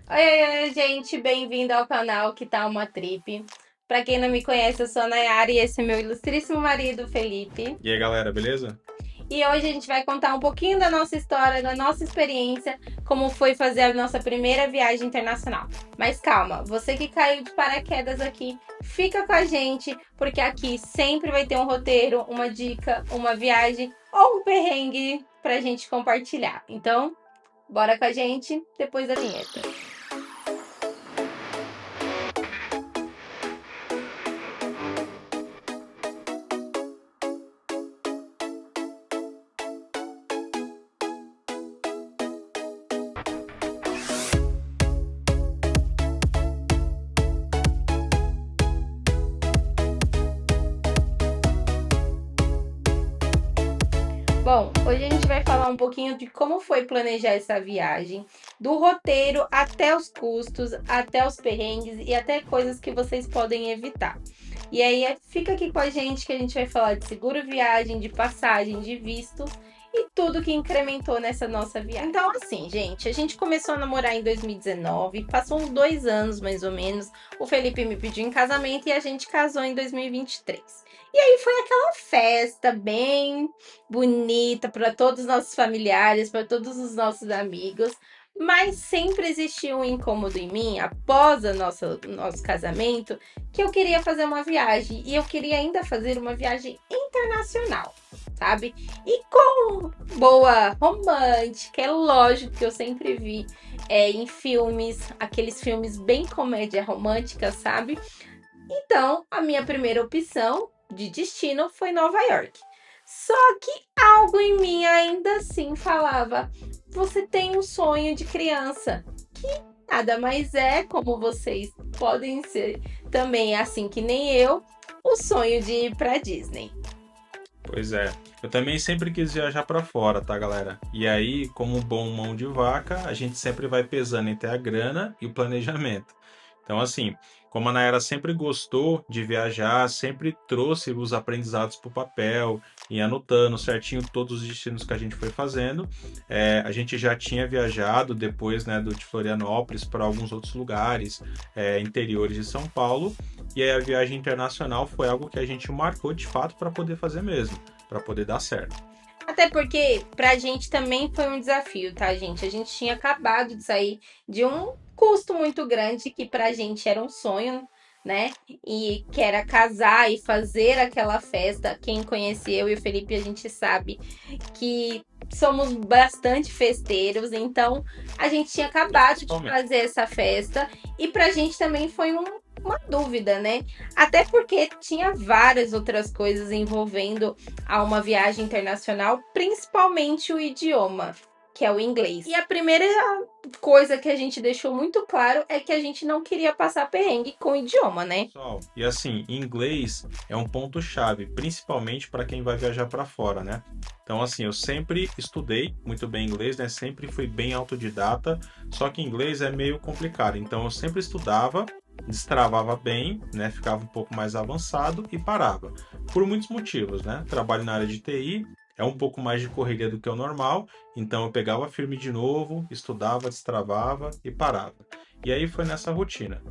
Oi, gente, bem-vindo ao canal Que Tá Uma Trip. Pra quem não me conhece, eu sou a Nayara e esse é meu ilustríssimo marido, Felipe. E aí, galera, beleza? E hoje a gente vai contar um pouquinho da nossa história, da nossa experiência, como foi fazer a nossa primeira viagem internacional. Mas calma, você que caiu de paraquedas aqui, fica com a gente, porque aqui sempre vai ter um roteiro, uma dica, uma viagem ou um perrengue pra gente compartilhar. Então, bora com a gente depois da vinheta. Bom, hoje a gente vai falar um pouquinho de como foi planejar essa viagem, do roteiro até os custos, até os perrengues e até coisas que vocês podem evitar. E aí, fica aqui com a gente que a gente vai falar de seguro viagem, de passagem, de visto e tudo que incrementou nessa nossa viagem. Então, assim, gente, a gente começou a namorar em 2019, passou uns 2 anos mais ou menos. O Felipe me pediu em casamento e a gente casou em 2023. E aí foi aquela festa bem bonita para todos os nossos familiares, para todos os nossos amigos, mas sempre existia um incômodo em mim após o nosso casamento, que eu queria fazer uma viagem e eu queria ainda fazer uma viagem internacional, sabe? E com boa romântica, é lógico que eu sempre vi em filmes, aqueles filmes bem comédia romântica, sabe? Então, a minha primeira opção de destino foi Nova York. Só que algo em mim ainda assim falava: você tem um sonho de criança, que nada mais é, como vocês podem ser também, assim que nem eu, o sonho de ir para Disney. Pois é. Eu também sempre quis viajar pra fora, tá, galera? E aí, como um bom mão de vaca, a gente sempre vai pesando entre a grana e o planejamento. Então, assim, como a Nayara sempre gostou de viajar, sempre trouxe os aprendizados pro papel e anotando certinho todos os destinos que a gente foi fazendo. A gente já tinha viajado depois, né, de Florianópolis para alguns outros lugares, interiores de São Paulo. E aí a viagem internacional foi algo que a gente marcou de fato para poder fazer mesmo, para poder dar certo. Até porque pra gente também foi um desafio, tá, gente? A gente tinha acabado de sair de um custo muito grande que pra gente era um sonho, né? E que era casar e fazer aquela festa. Quem conhece eu e o Felipe, a gente sabe que somos bastante festeiros, então a gente tinha acabado de Principalmente. fazer essa festa e pra gente também foi uma dúvida, né? Até porque tinha várias outras coisas envolvendo a uma viagem internacional, principalmente o idioma, que é o inglês. E a primeira coisa que a gente deixou muito claro é que a gente não queria passar perrengue com o idioma, né? Pessoal, e assim, inglês é um ponto-chave, principalmente para quem vai viajar para fora, né? Então, assim, eu sempre estudei muito bem inglês, né? Sempre fui bem autodidata, só que inglês é meio complicado. Então, eu sempre estudava, destravava bem, né? Ficava um pouco mais avançado e parava. Por muitos motivos, né? Trabalho na área de TI, é um pouco mais de correria do que o normal, então eu pegava firme de novo, estudava, destravava e parava. E aí foi nessa rotina.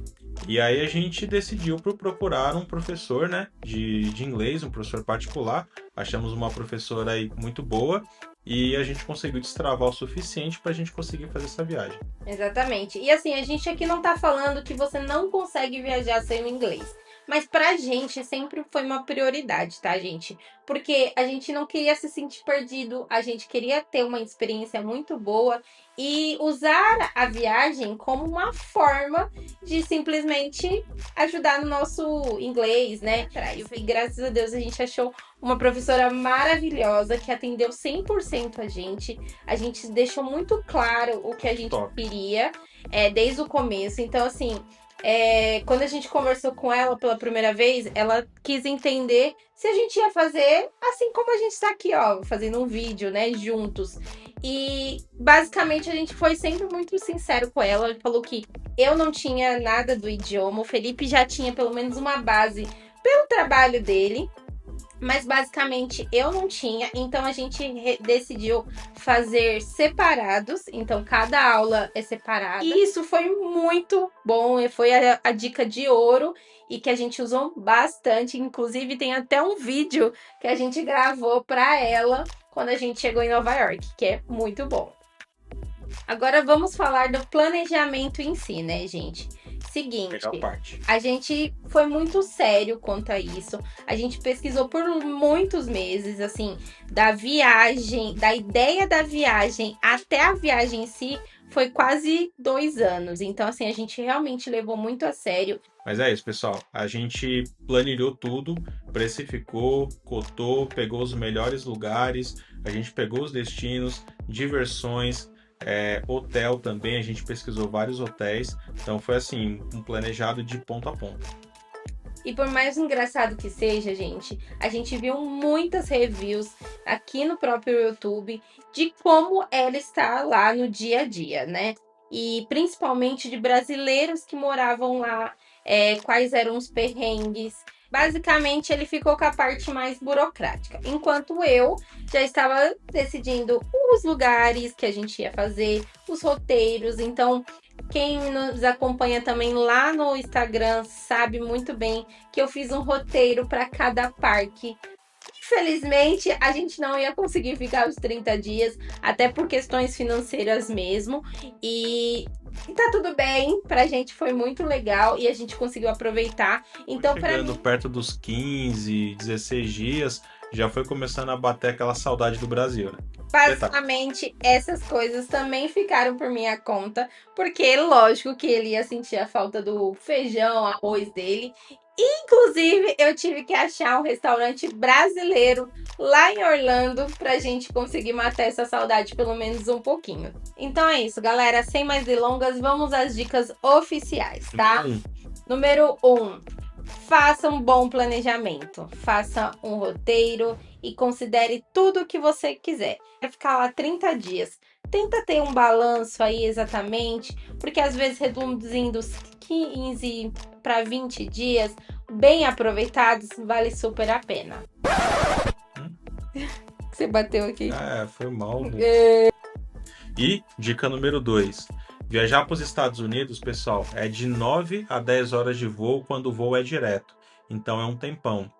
E aí a gente decidiu por procurar um professor, né, de inglês, um professor particular. Achamos uma professora aí muito boa e a gente conseguiu destravar o suficiente para a gente conseguir fazer essa viagem. Exatamente. E assim, a gente aqui não tá falando que você não consegue viajar sem o inglês. Mas pra gente sempre foi uma prioridade, tá, gente? Porque a gente não queria se sentir perdido, a gente queria ter uma experiência muito boa e usar a viagem como uma forma de simplesmente ajudar no nosso inglês, né? E graças a Deus a gente achou uma professora maravilhosa que atendeu 100% a gente. A gente deixou muito claro o que a gente Top. queria desde o começo. Então, assim, quando a gente conversou com ela pela primeira vez, ela quis entender se a gente ia fazer assim como a gente está aqui, ó, fazendo um vídeo, né, juntos. E basicamente a gente foi sempre muito sincero com ela. Ela falou que eu não tinha nada do idioma, o Felipe já tinha pelo menos uma base pelo trabalho dele. Mas basicamente eu não tinha, então a gente decidiu fazer separados, então cada aula é separada. E isso foi muito bom, e foi a dica de ouro e que a gente usou bastante. Inclusive tem até um vídeo que a gente gravou para ela quando a gente chegou em Nova York, que é muito bom. Agora vamos falar do planejamento em si, né, gente? Seguinte, Legal parte. a gente foi muito sério quanto a isso. A gente pesquisou por muitos meses, assim, da viagem, da ideia da viagem até a viagem em si, foi quase 2 anos. Então, assim, a gente realmente levou muito a sério. Mas é isso, pessoal. A gente planilhou tudo, precificou, cotou, pegou os melhores lugares, a gente pegou os destinos, diversões, hotel também, a gente pesquisou vários hotéis. Então foi assim, um planejado de ponta a ponta. E por mais engraçado que seja, gente, a gente viu muitas reviews aqui no próprio YouTube de como ela está lá no dia a dia, né? E principalmente de brasileiros que moravam lá, quais eram os perrengues. Basicamente, ele ficou com a parte mais burocrática, enquanto eu já estava decidindo os lugares que a gente ia fazer, os roteiros. Então, quem nos acompanha também lá no Instagram sabe muito bem que eu fiz um roteiro para cada parque. Infelizmente, a gente não ia conseguir ficar os 30 dias, até por questões financeiras mesmo. E tá tudo bem, pra gente foi muito legal e a gente conseguiu aproveitar. Então, pra Chegando mim, perto dos 15, 16 dias, já foi começando a bater aquela saudade do Brasil, né? basicamente, essas coisas também ficaram por minha conta, porque lógico que ele ia sentir a falta do feijão, arroz dele. Inclusive, eu tive que achar um restaurante brasileiro lá em Orlando pra gente conseguir matar essa saudade pelo menos um pouquinho. Então é isso, galera. Sem mais delongas, vamos às dicas oficiais, tá? Número 1. Faça um bom planejamento. Faça um roteiro e considere tudo o que você quiser. Vai ficar lá 30 dias. Tenta ter um balanço aí exatamente, porque às vezes reduzindo 15 para 20 dias, bem aproveitados, vale super a pena. Você bateu aqui? Foi mal. E dica número 2. Viajar para os Estados Unidos, pessoal, é de 9 a 10 horas de voo quando o voo é direto. Então é um tempão.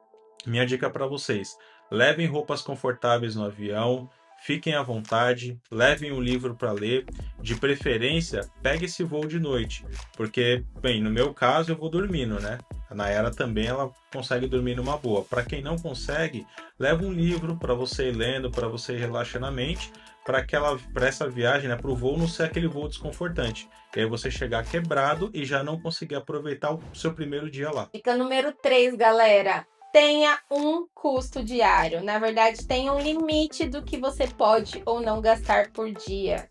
Minha dica para vocês: levem roupas confortáveis no avião, fiquem à vontade, levem um livro para ler. De preferência, pegue esse voo de noite, porque, bem, no meu caso eu vou dormindo, né? A Nayara também ela consegue dormir numa boa. Para quem não consegue, leva um livro para você ir lendo, para você relaxar na mente, para essa viagem, né, para o voo não ser aquele voo desconfortante. E aí você chegar quebrado e já não conseguir aproveitar o seu primeiro dia lá. Dica número 3, galera. Tenha um custo diário. Na verdade, tenha um limite do que você pode ou não gastar por dia.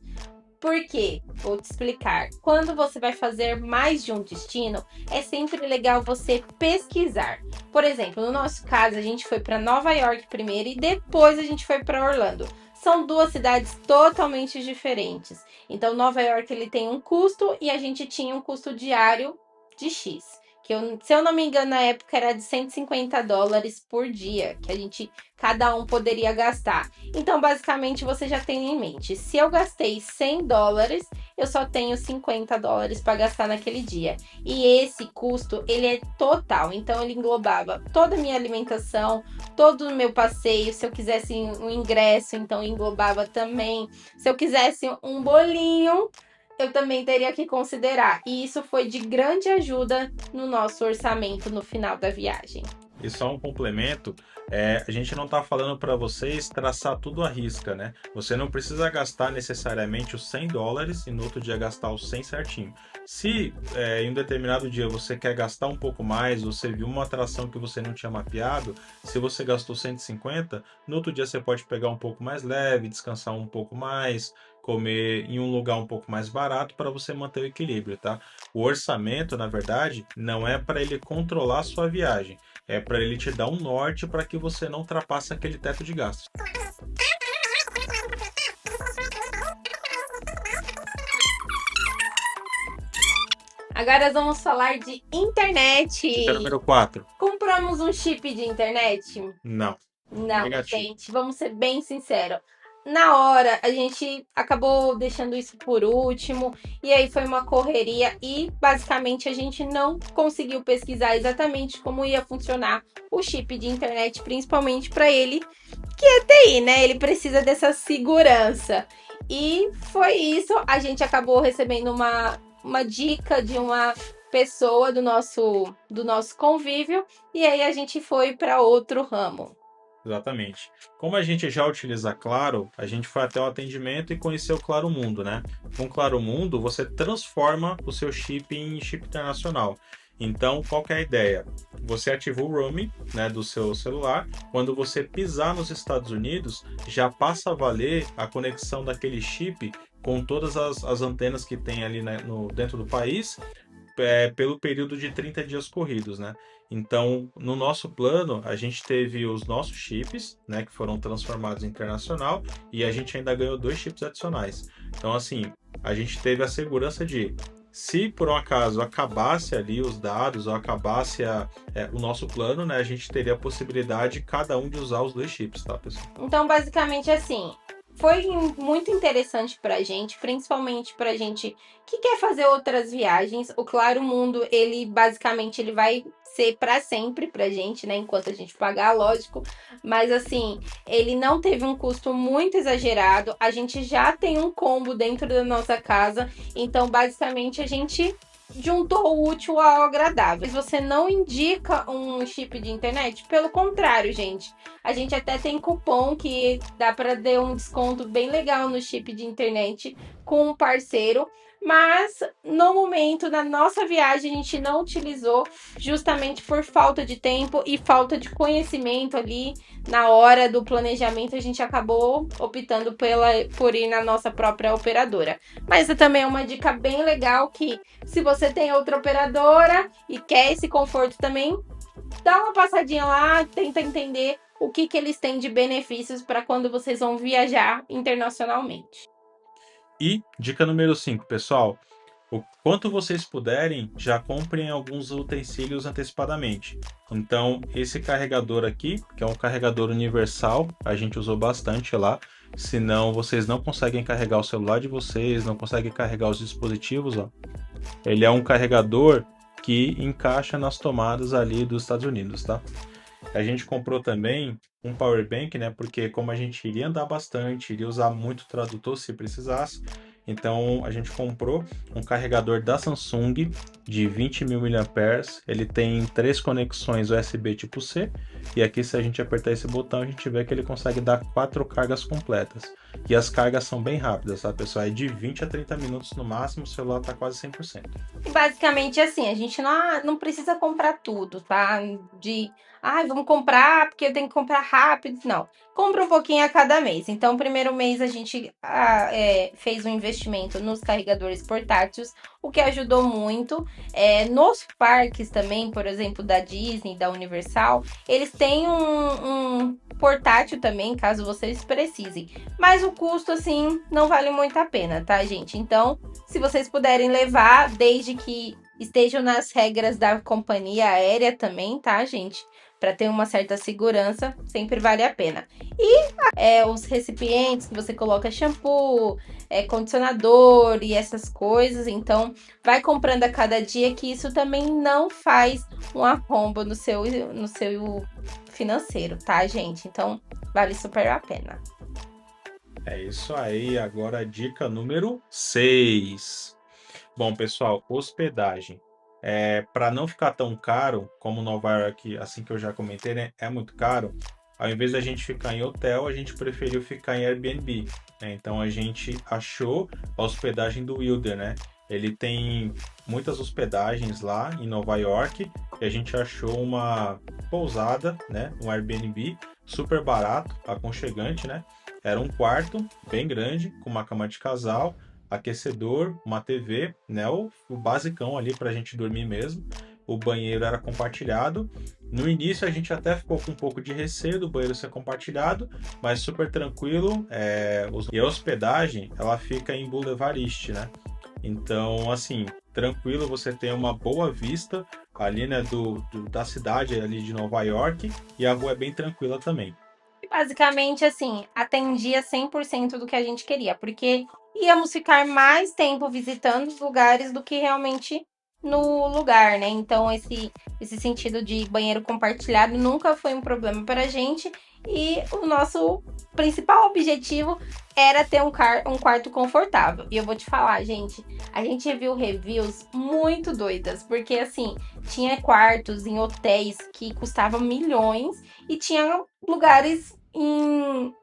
Por quê? Vou te explicar. Quando você vai fazer mais de um destino, é sempre legal você pesquisar. Por exemplo, no nosso caso, a gente foi para Nova York primeiro e depois a gente foi para Orlando. São duas cidades totalmente diferentes. Então, Nova York ele tem um custo e a gente tinha um custo diário de X. Se eu não me engano, na época era de $150 por dia, que cada um poderia gastar. Então, basicamente, você já tem em mente. Se eu gastei $100, eu só tenho $50 para gastar naquele dia. E esse custo, ele é total. Então, ele englobava toda a minha alimentação, todo o meu passeio. Se eu quisesse um ingresso, então englobava também. Se eu quisesse um bolinho, eu também teria que considerar. E isso foi de grande ajuda no nosso orçamento no final da viagem. E só um complemento, a gente não está falando para vocês traçar tudo à risca, né? Você não precisa gastar necessariamente os $100 e no outro dia gastar os 100 certinho. Se em um determinado dia você quer gastar um pouco mais, você viu uma atração que você não tinha mapeado, se você gastou 150, no outro dia você pode pegar um pouco mais leve, descansar um pouco mais, comer em um lugar um pouco mais barato para você manter o equilíbrio, tá? O orçamento, na verdade, não é para ele controlar a sua viagem, é para ele te dar um norte para que você não ultrapasse aquele teto de gastos. Agora vamos falar de Dica internet. número 4. Compramos um chip de internet? Não. Não, Negativo. gente, vamos ser bem sinceros. Na hora, a gente acabou deixando isso por último, e aí foi uma correria, e basicamente a gente não conseguiu pesquisar exatamente como ia funcionar o chip de internet, principalmente para ele, que é TI, né? Ele precisa dessa segurança. E foi isso, a gente acabou recebendo uma dica de uma pessoa do nosso convívio, e aí a gente foi para outro ramo. Exatamente. Como a gente já utiliza Claro, a gente foi até o atendimento e conheceu o Claro Mundo, né? Com o Claro Mundo, você transforma o seu chip em chip internacional. Então, qual que é a ideia? Você ativa o roaming, né, do seu celular. Quando você pisar nos Estados Unidos, já passa a valer a conexão daquele chip com todas as antenas que tem ali, né, dentro do país, pelo período de 30 dias corridos, né? Então, no nosso plano, a gente teve os nossos chips, né, que foram transformados em internacional, e a gente ainda ganhou 2 chips adicionais. Então, assim, a gente teve a segurança de, se por um acaso acabasse ali os dados ou acabasse o nosso plano, né, a gente teria a possibilidade cada um de usar os 2 chips, tá, pessoal? Então, basicamente assim, foi muito interessante pra gente, principalmente pra gente que quer fazer outras viagens. O Claro Mundo, ele basicamente ele vai ser pra sempre pra gente, né, enquanto a gente pagar, lógico, mas assim, ele não teve um custo muito exagerado. A gente já tem um combo dentro da nossa casa, então basicamente a gente juntou o útil ao agradável. Se você não indica um chip de internet, pelo contrário, gente, a gente até tem cupom que dá para dar um desconto bem legal no chip de internet com um parceiro. Mas no momento, na nossa viagem, a gente não utilizou justamente por falta de tempo e falta de conhecimento ali na hora do planejamento. A gente acabou optando por ir na nossa própria operadora. Mas também é uma dica bem legal que, se você tem outra operadora e quer esse conforto também, dá uma passadinha lá, tenta entender o que eles têm de benefícios para quando vocês vão viajar internacionalmente. E dica número 5, pessoal. O quanto vocês puderem, já comprem alguns utensílios antecipadamente. Então, esse carregador aqui, que é um carregador universal, a gente usou bastante lá. Senão, vocês não conseguem carregar o celular de vocês, não conseguem carregar os dispositivos, ó. Ele é um carregador que encaixa nas tomadas ali dos Estados Unidos, tá? A gente comprou também um power bank, né? Porque como a gente iria andar bastante, iria usar muito tradutor se precisasse, então a gente comprou um carregador da Samsung de 20.000 mAh. Ele tem 3 conexões USB tipo C, e aqui, se a gente apertar esse botão, a gente vê que ele consegue dar 4 cargas completas. E as cargas são bem rápidas, tá, pessoal? É de 20 a 30 minutos no máximo, o celular tá quase 100%. E basicamente assim, a gente não precisa comprar tudo, tá? Vamos comprar porque eu tenho que comprar rápido. Não. Compra um pouquinho a cada mês. Então, o primeiro mês a gente fez um investimento nos carregadores portáteis, o que ajudou muito. Nos parques também, por exemplo, da Disney, da Universal, eles têm um portátil também, caso vocês precisem. Mas o custo, assim, não vale muito a pena, tá, gente? Então, se vocês puderem levar, desde que estejam nas regras da companhia aérea também, tá, gente? Para ter uma certa segurança, sempre vale a pena. E os recipientes que você coloca shampoo, condicionador e essas coisas, então vai comprando a cada dia, que isso também não faz um arrombo no seu financeiro, tá, gente? Então vale super a pena. É isso aí, agora a dica número 6. Bom, pessoal, hospedagem. Para não ficar tão caro como Nova York, assim que eu já comentei, né? É muito caro. Ao invés da gente ficar em hotel, a gente preferiu ficar em Airbnb, né? Então a gente achou a hospedagem do Wilder, né? Ele tem muitas hospedagens lá em Nova York, e a gente achou uma pousada, né? Um Airbnb super barato, aconchegante, né? Era um quarto bem grande, com uma cama de casal, aquecedor, uma TV, né? O basicão ali para a gente dormir mesmo. O banheiro era compartilhado. No início a gente até ficou com um pouco de receio do banheiro ser compartilhado, mas super tranquilo. E a hospedagem, ela fica em Boulevard East, né? Então, assim, tranquilo, você tem uma boa vista ali, né, da cidade ali de Nova York, e a rua é bem tranquila também. Basicamente, assim, atendia 100% do que a gente queria, porque íamos ficar mais tempo visitando os lugares do que realmente no lugar, né? Então, esse sentido de banheiro compartilhado nunca foi um problema para a gente. E o nosso principal objetivo era ter um quarto confortável. E eu vou te falar, gente, a gente viu reviews muito doidas, porque assim, tinha quartos em hotéis que custavam milhões e tinha lugares em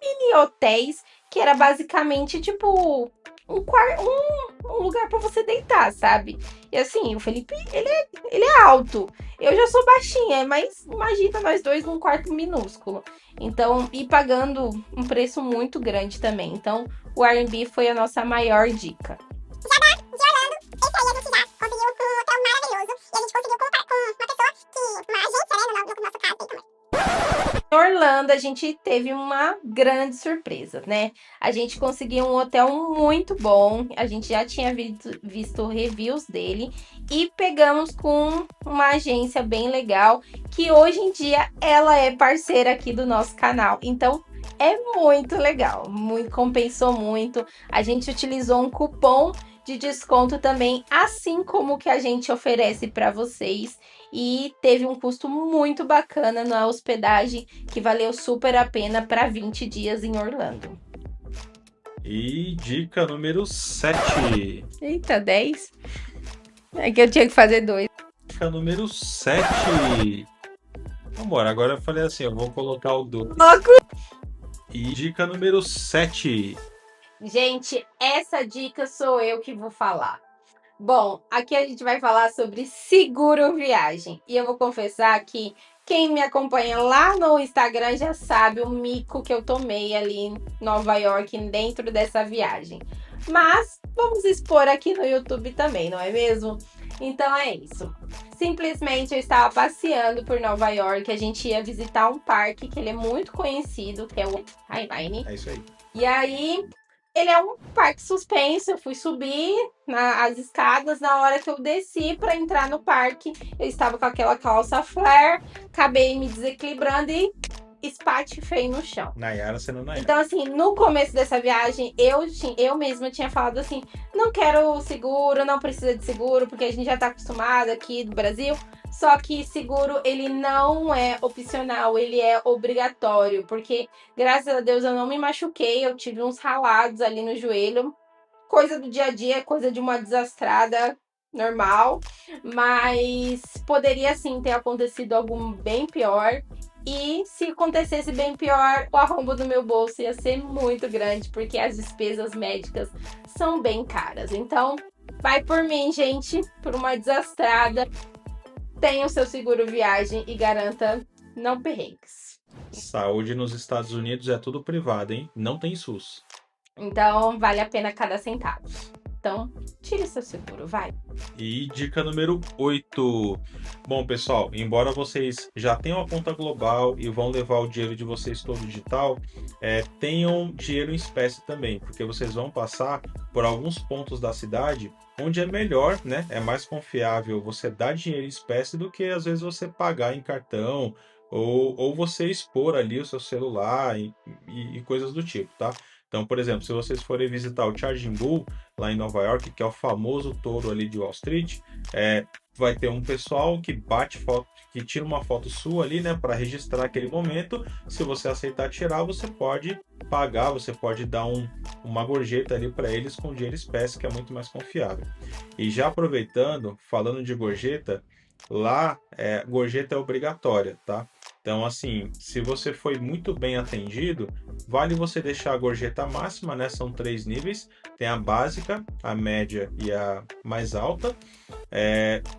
mini hotéis que era basicamente tipo um lugar para você deitar, sabe? E assim, o Felipe, ele é alto. Eu já sou baixinha, mas imagina nós dois num quarto minúsculo. Então, e pagando um preço muito grande também. Então, o Airbnb foi a nossa maior dica. Esse aí a gente já conseguiu um hotel maravilhoso. E a gente conseguiu comprar com uma pessoa que. Uma agência, né? No nosso caso aí também. Em Orlando, a gente teve uma grande surpresa, né? A gente conseguiu um hotel muito bom, a gente já tinha visto reviews dele e pegamos com uma agência bem legal, que hoje em dia ela é parceira aqui do nosso canal. Então, é muito legal, muito, compensou muito. A gente utilizou um cupom de desconto também, assim como o que a gente oferece para vocês. E teve um custo muito bacana na hospedagem, que valeu super a pena para 20 dias em Orlando. E dica número 7. Eita, 10? É que eu tinha que fazer 2. Dica número 7. Vambora, agora eu falei assim, eu vou colocar o 2. Louco! E dica número 7. Gente, essa dica sou eu que vou falar. Bom, aqui a gente vai falar sobre seguro viagem. E eu vou confessar que quem me acompanha lá no Instagram já sabe o mico que eu tomei ali em Nova York dentro dessa viagem. Mas vamos expor aqui no YouTube também, não é mesmo? Então é isso. Simplesmente eu estava passeando por Nova York, a gente ia visitar um parque que ele é muito conhecido, que é o Highline. É isso aí. E aí, ele é um parque suspenso. Eu fui subir as escadas. Na hora que eu desci para entrar no parque, eu estava com aquela calça flare, acabei me desequilibrando e espatifei no chão. Nayara sendo Nayara. Então, assim, no começo dessa viagem, eu mesma tinha falado assim: não quero seguro, não precisa de seguro, porque a gente já tá acostumado aqui do Brasil. Só que seguro, ele não é opcional, ele é obrigatório, porque graças a Deus eu não me machuquei, eu tive uns ralados ali no joelho, coisa do dia a dia, coisa de uma desastrada normal, mas poderia sim ter acontecido algo bem pior. E se acontecesse bem pior, o arrombo do meu bolso ia ser muito grande, porque as despesas médicas são bem caras. Então, vai por mim, gente, por uma desastrada. Tenha o seu seguro viagem e garanta não perrengues. Saúde nos Estados Unidos é tudo privado, hein? Não tem SUS. Então, vale a pena cada centavo. Então, tire seu seguro, vai. E dica número 8. Bom, pessoal, embora vocês já tenham a conta global e vão levar o dinheiro de vocês todo digital, tenham dinheiro em espécie também, porque vocês vão passar por alguns pontos da cidade onde é melhor, né? É mais confiável você dar dinheiro em espécie do que às vezes você pagar em cartão ou você expor ali o seu celular e coisas do tipo, tá? Então, por exemplo, se vocês forem visitar o Charging Bull lá em Nova York, que é o famoso touro ali de Wall Street, vai ter um pessoal que bate foto, que tira uma foto sua ali, né, para registrar aquele momento. Se você aceitar tirar, você pode pagar, você pode dar uma gorjeta ali para eles com dinheiro espécie, que é muito mais confiável. E já aproveitando, falando de gorjeta, lá gorjeta é obrigatória, tá? Então, assim, se você foi muito bem atendido, vale você deixar a gorjeta máxima, né? São 3 níveis. Tem a básica, a média e a mais alta.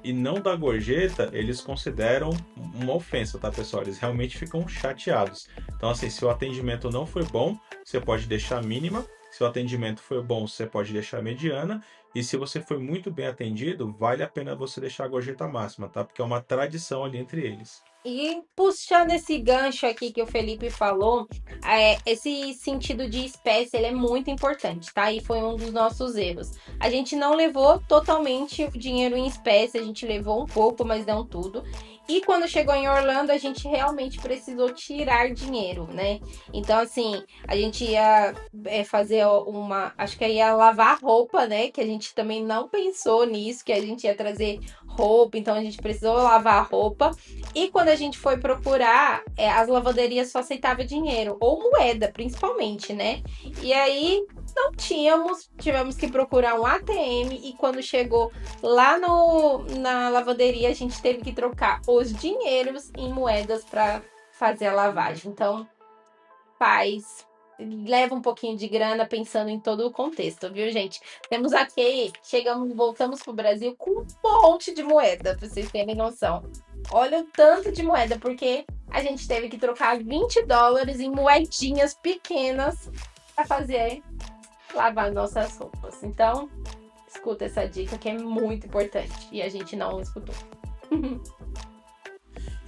E não dar gorjeta, eles consideram uma ofensa, tá, pessoal? Eles realmente ficam chateados. Então, assim, se o atendimento não foi bom, você pode deixar a mínima. Se o atendimento foi bom, você pode deixar a mediana. E se você foi muito bem atendido, vale a pena você deixar a gorjeta máxima, tá? Porque é uma tradição ali entre eles. E puxando esse gancho aqui que o Felipe falou, esse sentido de espécie ele é muito importante, tá? E foi um dos nossos erros. A gente não levou totalmente o dinheiro em espécie, a gente levou um pouco, mas não tudo. E quando chegou em Orlando, a gente realmente precisou tirar dinheiro, né? Então, assim, a gente ia fazer acho que ia lavar roupa, né? Que a gente também não pensou nisso, que a gente ia trazer roupa, então a gente precisou lavar roupa. E quando a gente foi procurar, as lavanderias só aceitavam dinheiro, ou moeda, principalmente, né? E aí não tivemos que procurar um ATM e quando chegou lá na lavanderia, a gente teve que trocar os dinheiros em moedas para fazer a lavagem. Então, leva um pouquinho de grana pensando em todo o contexto, viu, gente? Temos aqui, voltamos pro Brasil com um monte de moeda, pra vocês terem noção. Olha o tanto de moeda, porque a gente teve que trocar $20 em moedinhas pequenas para lavar nossas roupas. Então, escuta essa dica que é muito importante e a gente não escutou.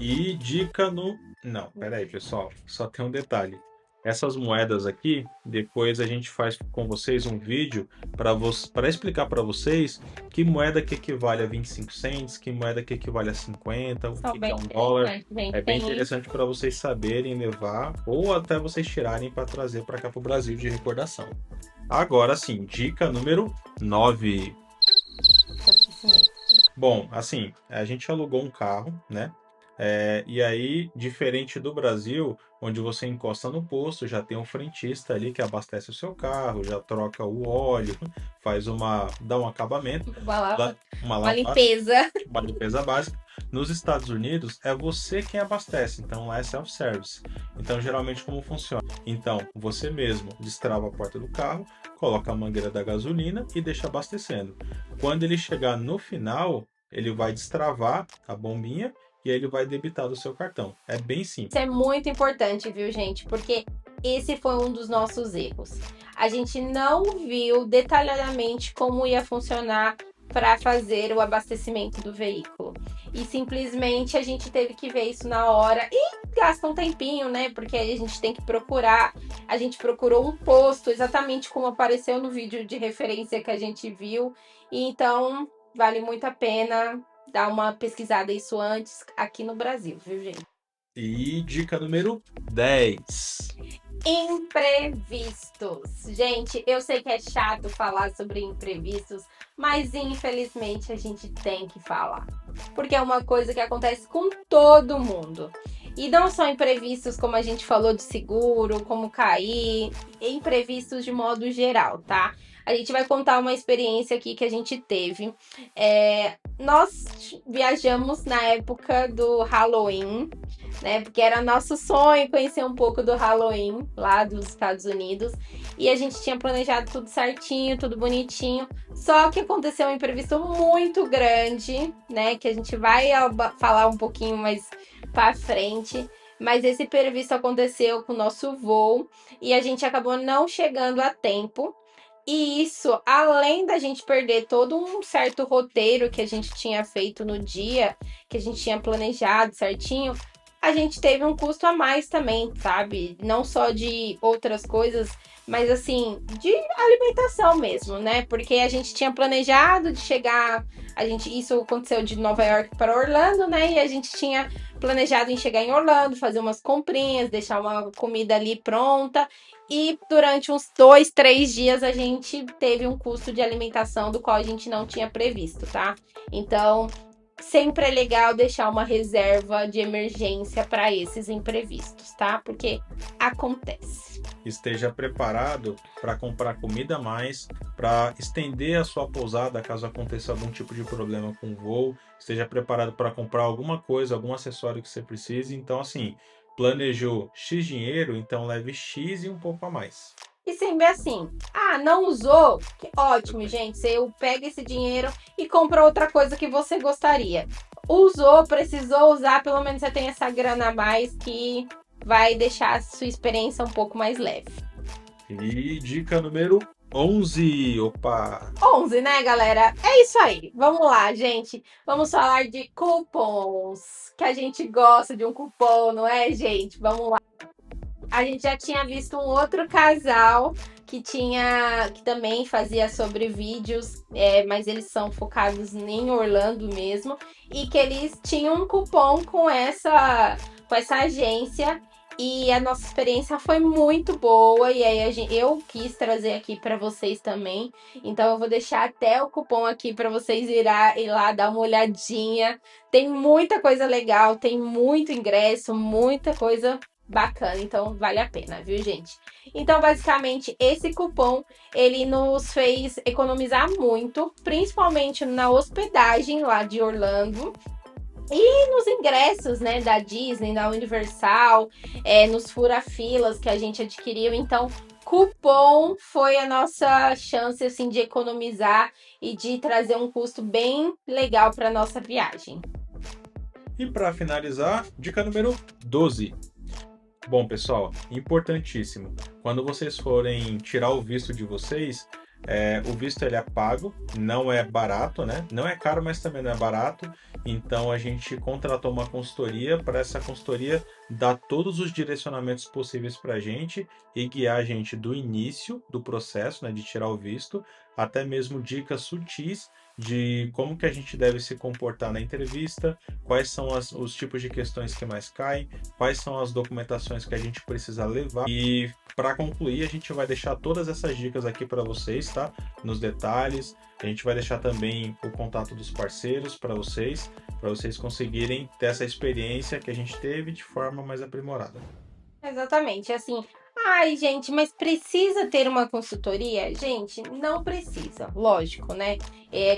E dica no... Não, peraí, pessoal. Só tem um detalhe. Essas moedas aqui, depois a gente faz com vocês um vídeo para explicar para vocês que moeda que equivale a 25 cents, que moeda que equivale a 50, o que é $1. É bem interessante para vocês saberem levar ou até vocês tirarem para trazer para cá para o Brasil de recordação. Agora sim, dica número 9. Bom, assim, a gente alugou um carro, né? E aí, diferente do Brasil, onde você encosta no posto, já tem um frentista ali que abastece o seu carro, já troca o óleo, dá um acabamento, uma limpeza. Uma limpeza básica. Nos Estados Unidos, é você quem abastece, então lá é self-service. Então, geralmente, como funciona? Então, você mesmo destrava a porta do carro, coloca a mangueira da gasolina e deixa abastecendo. Quando ele chegar no final, ele vai destravar a bombinha e aí ele vai debitar do seu cartão. É bem simples. Isso é muito importante, viu, gente? Porque esse foi um dos nossos erros. A gente não viu detalhadamente como ia funcionar para fazer o abastecimento do veículo. E simplesmente a gente teve que ver isso na hora e gasta um tempinho, né? Porque aí a gente tem que procurar. A gente procurou um posto exatamente como apareceu no vídeo de referência que a gente viu. E então vale muito a pena dar uma pesquisada isso antes aqui no Brasil, viu, gente? E dica número 10. Imprevistos. Gente, eu sei que é chato falar sobre imprevistos, mas infelizmente a gente tem que falar. Porque é uma coisa que acontece com todo mundo. E não só imprevistos como a gente falou de seguro, como cair, imprevistos de modo geral, tá? A gente vai contar uma experiência aqui que a gente teve. Nós viajamos na época do Halloween, né? Porque era nosso sonho conhecer um pouco do Halloween lá dos Estados Unidos. E a gente tinha planejado tudo certinho, tudo bonitinho. Só que aconteceu um imprevisto muito grande, né? Que a gente vai falar um pouquinho mais pra frente. Mas esse imprevisto aconteceu com o nosso voo e a gente acabou não chegando a tempo. E isso, além da gente perder todo um certo roteiro que a gente tinha feito no dia, que a gente tinha planejado certinho, a gente teve um custo a mais também, sabe? Não só de outras coisas, mas assim, de alimentação mesmo, né? Porque a gente tinha planejado de chegar, isso aconteceu de Nova York para Orlando, né? E a gente tinha planejado em chegar em Orlando, fazer umas comprinhas, deixar uma comida ali pronta. E durante uns 2, 3 dias a gente teve um custo de alimentação do qual a gente não tinha previsto, tá? Então, sempre é legal deixar uma reserva de emergência para esses imprevistos, tá? Porque acontece. Esteja preparado para comprar comida a mais, para estender a sua pousada caso aconteça algum tipo de problema com o voo. Esteja preparado para comprar alguma coisa, algum acessório que você precise. Então, assim, planejou X dinheiro, então leve X e um pouco a mais. E sempre assim, não usou? Que ótimo, gente. Você pega esse dinheiro e compra outra coisa que você gostaria. Usou, precisou usar, pelo menos você tem essa grana a mais que vai deixar a sua experiência um pouco mais leve. E dica número 11, opa! 11, né, galera? É isso aí. Vamos lá, gente. Vamos falar de cupons. Que a gente gosta de um cupom, não é, gente? Vamos lá. A gente já tinha visto um outro casal que também fazia sobre vídeos, mas eles são focados em Orlando mesmo, e que eles tinham um cupom com essa agência. E a nossa experiência foi muito boa, e aí eu quis trazer aqui para vocês também. Então eu vou deixar até o cupom aqui para vocês ir lá dar uma olhadinha. Tem muita coisa legal, tem muito ingresso, muita coisa bacana, então vale a pena, viu, gente? Então, basicamente, esse cupom, ele nos fez economizar muito, principalmente na hospedagem lá de Orlando e nos ingressos, né, da Disney, da Universal, nos fura-filas que a gente adquiriu. Então, cupom foi a nossa chance, assim, de economizar e de trazer um custo bem legal para nossa viagem. E para finalizar, dica número 12. Bom, pessoal, importantíssimo. Quando vocês forem tirar o visto de vocês, o visto ele é pago, não é barato, né? Não é caro, mas também não é barato. Então a gente contratou uma consultoria para essa consultoria dar todos os direcionamentos possíveis para a gente e guiar a gente do início do processo, né, de tirar o visto, até mesmo dicas sutis de como que a gente deve se comportar na entrevista, quais são os tipos de questões que mais caem, quais são as documentações que a gente precisa levar. E para concluir, a gente vai deixar todas essas dicas aqui para vocês, tá? Nos detalhes. A gente vai deixar também o contato dos parceiros para vocês conseguirem ter essa experiência que a gente teve de forma mais aprimorada. Exatamente, assim. Ai, gente, mas precisa ter uma consultoria? Gente, não precisa, lógico, né?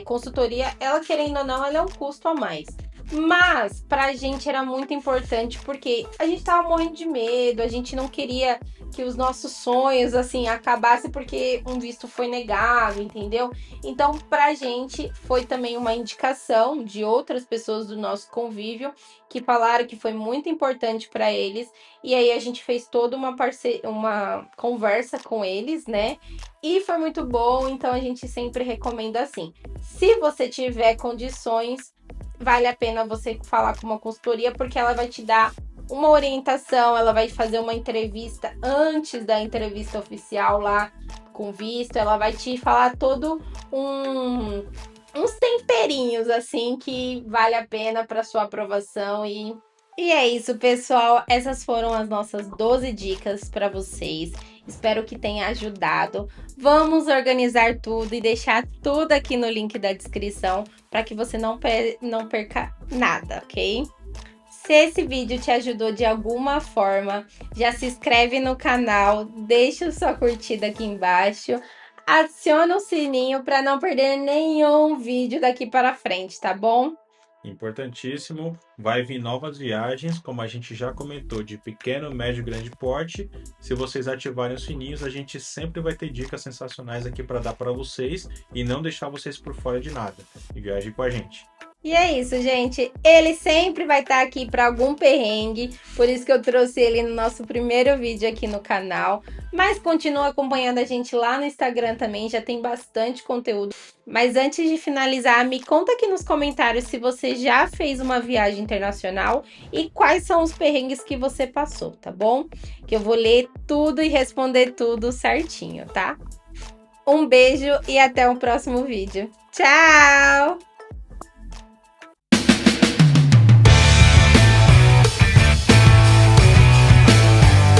Consultoria, ela querendo ou não, ela é um custo a mais. Mas pra gente era muito importante porque a gente tava morrendo de medo, a gente não queria que os nossos sonhos assim acabassem porque um visto foi negado, entendeu? Então, pra gente foi também uma indicação de outras pessoas do nosso convívio que falaram que foi muito importante para eles. E aí a gente fez toda uma conversa com eles, né? E foi muito bom, então a gente sempre recomenda assim. Se você tiver condições, vale a pena você falar com uma consultoria, porque ela vai te dar uma orientação, ela vai fazer uma entrevista antes da entrevista oficial lá com visto, ela vai te falar todo uns temperinhos assim que vale a pena para sua aprovação e é isso, pessoal. Essas foram as nossas 12 dicas para vocês. Espero que tenha ajudado. Vamos organizar tudo e deixar tudo aqui no link da descrição para que você não perca nada, ok? Se esse vídeo te ajudou de alguma forma, já se inscreve no canal, deixa sua curtida aqui embaixo, adiciona o sininho para não perder nenhum vídeo daqui para frente, tá bom? Importantíssimo, vai vir novas viagens, como a gente já comentou, de pequeno, médio e grande porte. Se vocês ativarem os sininhos, a gente sempre vai ter dicas sensacionais aqui para dar para vocês e não deixar vocês por fora de nada. E viajem com a gente. E é isso, gente. Ele sempre vai estar aqui para algum perrengue, por isso que eu trouxe ele no nosso primeiro vídeo aqui no canal. Mas continua acompanhando a gente lá no Instagram também, já tem bastante conteúdo. Mas antes de finalizar, me conta aqui nos comentários se você já fez uma viagem internacional e quais são os perrengues que você passou, tá bom? Que eu vou ler tudo e responder tudo certinho, tá? Um beijo e até o próximo vídeo. Tchau!